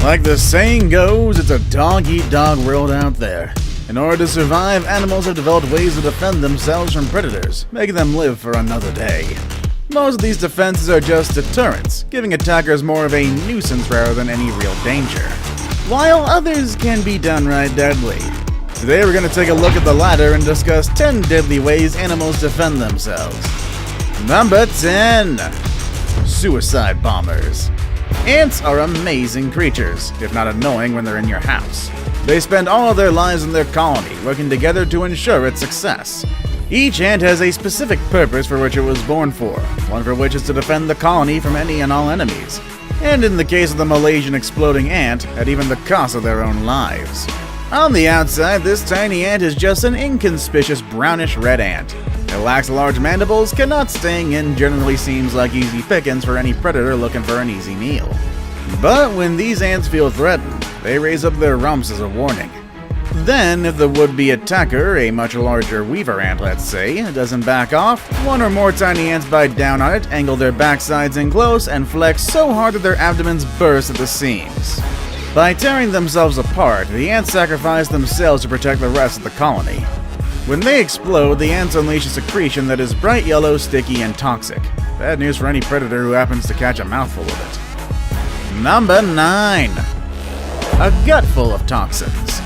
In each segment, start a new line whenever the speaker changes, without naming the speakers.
Like the saying goes, it's a dog-eat-dog world out there. In order to survive, animals have developed ways to defend themselves from predators, making them live for another day. Most of these defenses are just deterrents, giving attackers more of a nuisance rather than any real danger, while others can be downright deadly. Today we're going to take a look at the latter and discuss 10 deadly ways animals defend themselves. Number 10. Suicide bombers. Ants are amazing creatures, if not annoying when they're in your house. They spend all of their lives in their colony, working together to ensure its success. Each ant has a specific purpose for which it was born for, one for which is to defend the colony from any and all enemies. And in the case of the Malaysian exploding ant, at even the cost of their own lives. On the outside, this tiny ant is just an inconspicuous brownish red ant. It lacks large mandibles, cannot sting, and generally seems like easy pickings for any predator looking for an easy meal. But when these ants feel threatened, they raise up their rumps as a warning. Then, if the would-be attacker, a much larger weaver ant let's say, doesn't back off, one or more tiny ants bite down on it, angle their backsides in close, and flex so hard that their abdomens burst at the seams. By tearing themselves apart, the ants sacrifice themselves to protect the rest of the colony. When they explode, the ants unleash a secretion that is bright yellow, sticky, and toxic. Bad news for any predator who happens to catch a mouthful of it. Number 9. A gut full of toxins.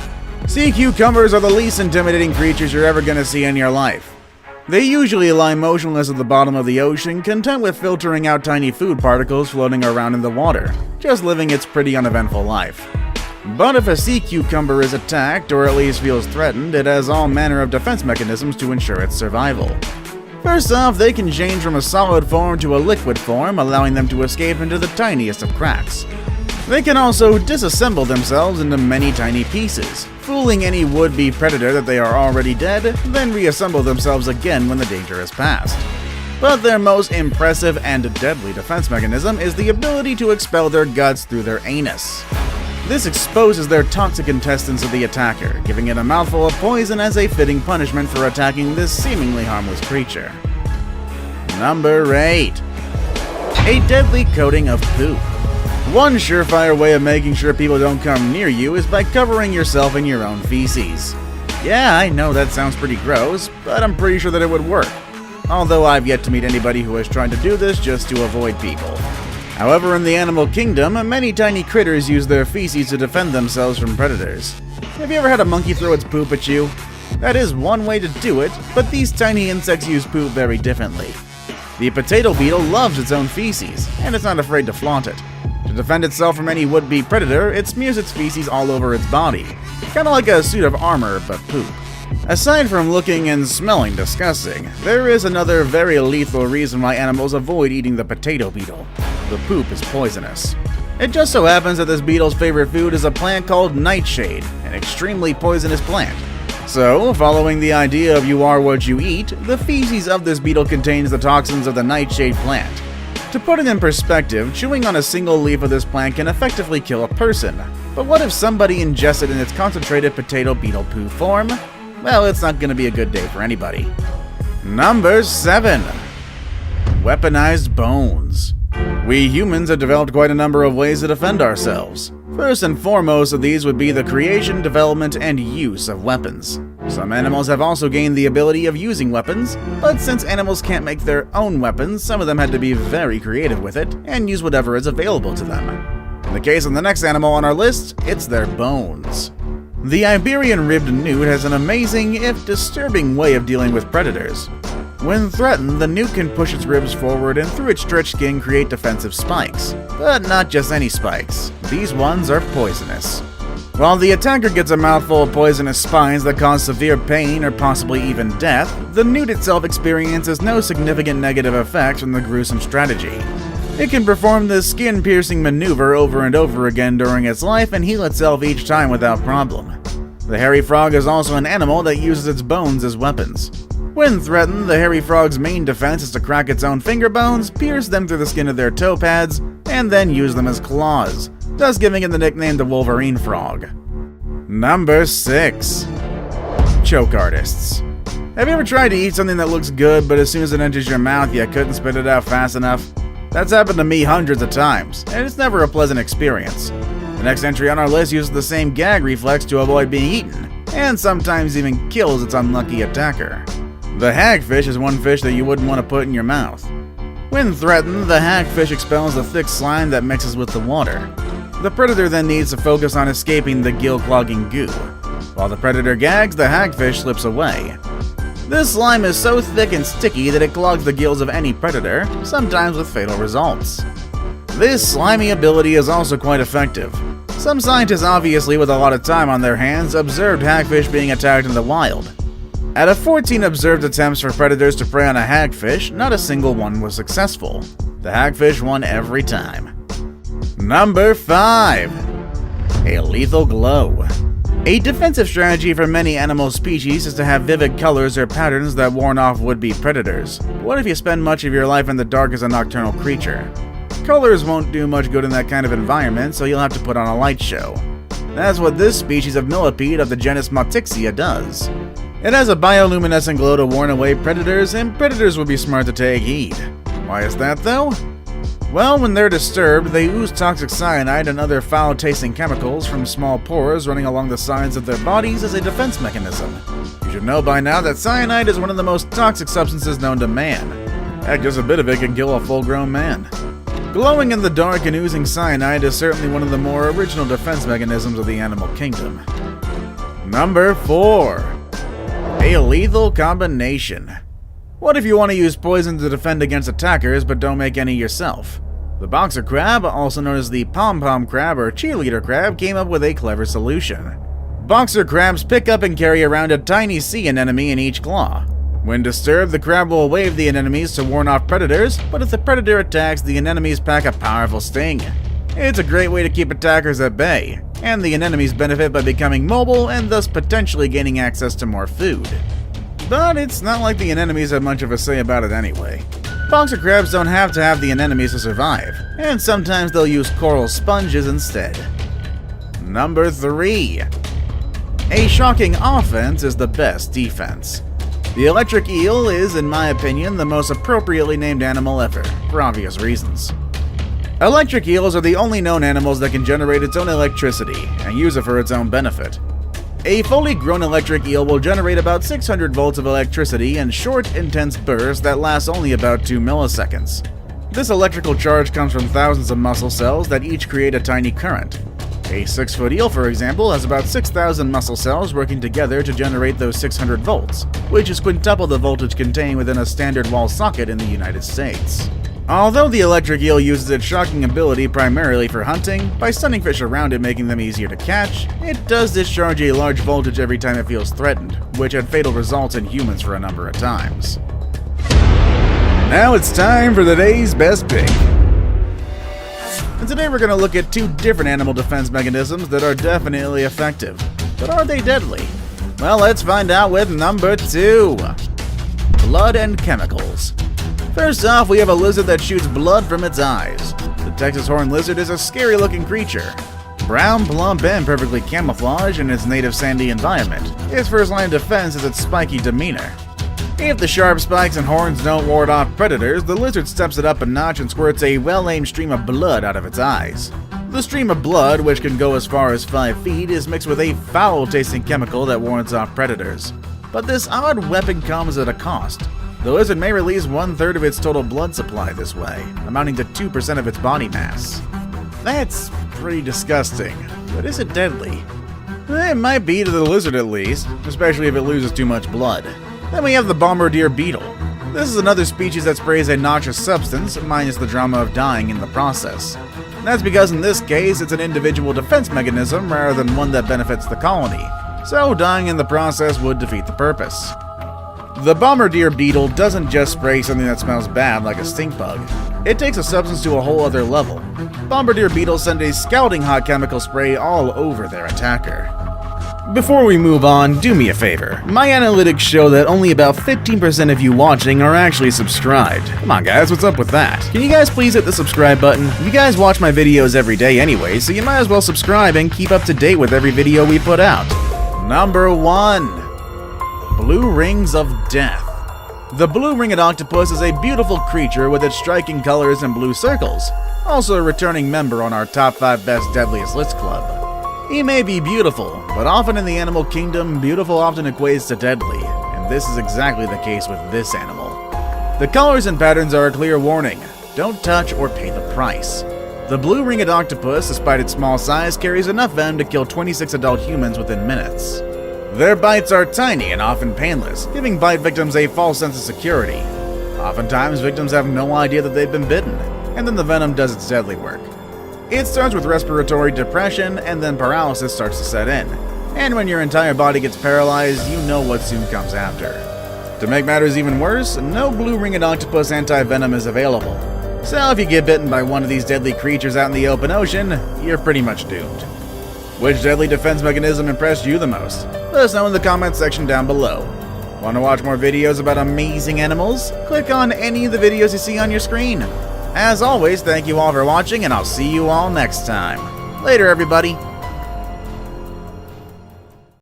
Sea cucumbers are the least intimidating creatures you're ever going to see in your life. They usually lie motionless at the bottom of the ocean, content with filtering out tiny food particles floating around in the water, just living its pretty uneventful life. But if a sea cucumber is attacked, or at least feels threatened, it has all manner of defense mechanisms to ensure its survival. First off, they can change from a solid form to a liquid form, allowing them to escape into the tiniest of cracks. They can also disassemble themselves into many tiny pieces, fooling any would-be predator that they are already dead, then reassemble themselves again when the danger is past. But their most impressive and deadly defense mechanism is the ability to expel their guts through their anus. This exposes their toxic intestines to the attacker, giving it a mouthful of poison as a fitting punishment for attacking this seemingly harmless creature. Number 8. A deadly coating of poop. One surefire way of making sure people don't come near you is by covering yourself in your own feces. Yeah, I know that sounds pretty gross, but I'm pretty sure that it would work. Although I've yet to meet anybody who has tried to do this just to avoid people. However, in the animal kingdom, many tiny critters use their feces to defend themselves from predators. Have you ever had a monkey throw its poop at you? That is one way to do it, but these tiny insects use poop very differently. The potato beetle loves its own feces, and it's not afraid to flaunt it. To defend itself from any would-be predator, it smears its feces all over its body. Kinda like a suit of armor, but poop. Aside from looking and smelling disgusting, there is another very lethal reason why animals avoid eating the potato beetle. The poop is poisonous. It just so happens that this beetle's favorite food is a plant called nightshade, an extremely poisonous plant. So, following the idea of you are what you eat, the feces of this beetle contains the toxins of the nightshade plant. To put it in perspective, chewing on a single leaf of this plant can effectively kill a person. But what if somebody ingests it in its concentrated potato beetle poo form? Well, it's not going to be a good day for anybody. Number 7. Weaponized bones. We humans have developed quite a number of ways to defend ourselves. First and foremost of these would be the creation, development, and use of weapons. Some animals have also gained the ability of using weapons, but since animals can't make their own weapons, some of them had to be very creative with it and use whatever is available to them. In the case of the next animal on our list, it's their bones. The Iberian ribbed newt has an amazing, if disturbing, way of dealing with predators. When threatened, the newt can push its ribs forward and through its stretched skin create defensive spikes. But not just any spikes. These ones are poisonous. While the attacker gets a mouthful of poisonous spines that cause severe pain or possibly even death, the newt itself experiences no significant negative effects from the gruesome strategy. It can perform this skin-piercing maneuver over and over again during its life and heal itself each time without problem. The hairy frog is also an animal that uses its bones as weapons. When threatened, the hairy frog's main defense is to crack its own finger bones, pierce them through the skin of their toe pads, and then use them as claws, thus giving it the nickname the Wolverine frog. Number 6. Choke artists. Have you ever tried to eat something that looks good, but as soon as it enters your mouth, you couldn't spit it out fast enough? That's happened to me hundreds of times, and it's never a pleasant experience. The next entry on our list uses the same gag reflex to avoid being eaten, and sometimes even kills its unlucky attacker. The hagfish is one fish that you wouldn't want to put in your mouth. When threatened, the hagfish expels a thick slime that mixes with the water. The predator then needs to focus on escaping the gill-clogging goo. While the predator gags, the hagfish slips away. This slime is so thick and sticky that it clogs the gills of any predator, sometimes with fatal results. This slimy ability is also quite effective. Some scientists, obviously with a lot of time on their hands, observed hagfish being attacked in the wild. Out of 14 observed attempts for predators to prey on a hagfish, not a single one was successful. The hagfish won every time. Number 5. A lethal glow. A defensive strategy for many animal species is to have vivid colors or patterns that warn off would-be predators. What if you spend much of your life in the dark as a nocturnal creature? Colors won't do much good in that kind of environment, so you'll have to put on a light show. That's what this species of millipede of the genus Motixia does. It has a bioluminescent glow to warn away predators, and predators would be smart to take heed. Why is that though? Well, when they're disturbed, they ooze toxic cyanide and other foul-tasting chemicals from small pores running along the sides of their bodies as a defense mechanism. You should know by now that cyanide is one of the most toxic substances known to man. Heck, just a bit of it can kill a full-grown man. Glowing in the dark and oozing cyanide is certainly one of the more original defense mechanisms of the animal kingdom. Number 4. A lethal combination. What if you want to use poison to defend against attackers but don't make any yourself? The boxer crab, also known as the pom-pom crab or cheerleader crab, came up with a clever solution. Boxer crabs pick up and carry around a tiny sea anemone in each claw. When disturbed, the crab will wave the anemones to warn off predators, but if the predator attacks, the anemones pack a powerful sting. It's a great way to keep attackers at bay, and the anemones benefit by becoming mobile and thus potentially gaining access to more food. But it's not like the anemones have much of a say about it anyway. Boxer crabs don't have to have the anemones to survive, and sometimes they'll use coral sponges instead. Number 3. A shocking offense is the best defense. The electric eel is, in my opinion, the most appropriately named animal ever, for obvious reasons. Electric eels are the only known animals that can generate its own electricity and use it for its own benefit. A fully grown electric eel will generate about 600 volts of electricity in short, intense bursts that last only about 2 milliseconds. This electrical charge comes from thousands of muscle cells that each create a tiny current. A 6-foot eel, for example, has about 6,000 muscle cells working together to generate those 600 volts, which is quintuple the voltage contained within a standard wall socket in the United States. Although the electric eel uses its shocking ability primarily for hunting, by stunning fish around it making them easier to catch, it does discharge a large voltage every time it feels threatened, which had fatal results in humans for a number of times. Now it's time for today's best pick. And today we're going to look at 2 different animal defense mechanisms that are definitely effective. But are they deadly? Well, let's find out with number 2. Blood and chemicals. First off, we have a lizard that shoots blood from its eyes. The Texas horned lizard is a scary looking creature. Brown, plump, and perfectly camouflaged in its native sandy environment, its first line of defense is its spiky demeanor. If the sharp spikes and horns don't ward off predators, the lizard steps it up a notch and squirts a well-aimed stream of blood out of its eyes. The stream of blood, which can go as far as 5 feet, is mixed with a foul-tasting chemical that warns off predators. But this odd weapon comes at a cost. The lizard may release 1/3 of its total blood supply this way, amounting to 2% of its body mass. That's pretty disgusting, but is it deadly? It might be to the lizard at least, especially if it loses too much blood. Then we have the bombardier beetle. This is another species that sprays a noxious substance, minus the drama of dying in the process. That's because in this case, it's an individual defense mechanism rather than one that benefits the colony, so dying in the process would defeat the purpose. The bombardier beetle doesn't just spray something that smells bad like a stink bug. It takes a substance to a whole other level. Bombardier beetles send a scalding hot chemical spray all over their attacker. Before we move on, do me a favor. My analytics show that only about 15% of you watching are actually subscribed. Come on guys, what's up with that? Can you guys please hit the subscribe button? You guys watch my videos every day anyway, so you might as well subscribe and keep up to date with every video we put out. Number 1. Blue Rings of Death. The blue-ringed octopus is a beautiful creature with its striking colors and blue circles, also a returning member on our top 5 best deadliest list club. He may be beautiful, but often in the animal kingdom, beautiful often equates to deadly, and this is exactly the case with this animal. The colors and patterns are a clear warning. Don't touch or pay the price. The blue-ringed octopus, despite its small size, carries enough venom to kill 26 adult humans within minutes. Their bites are tiny and often painless, giving bite victims a false sense of security. Oftentimes, victims have no idea that they've been bitten, and then the venom does its deadly work. It starts with respiratory depression, and then paralysis starts to set in. And when your entire body gets paralyzed, you know what soon comes after. To make matters even worse, no blue-ringed octopus anti-venom is available. So if you get bitten by one of these deadly creatures out in the open ocean, you're pretty much doomed. Which deadly defense mechanism impressed you the most? Let us know in the comments section down below. Want to watch more videos about amazing animals? Click on any of the videos you see on your screen. As always, thank you all for watching, and I'll see you all next time. Later, everybody.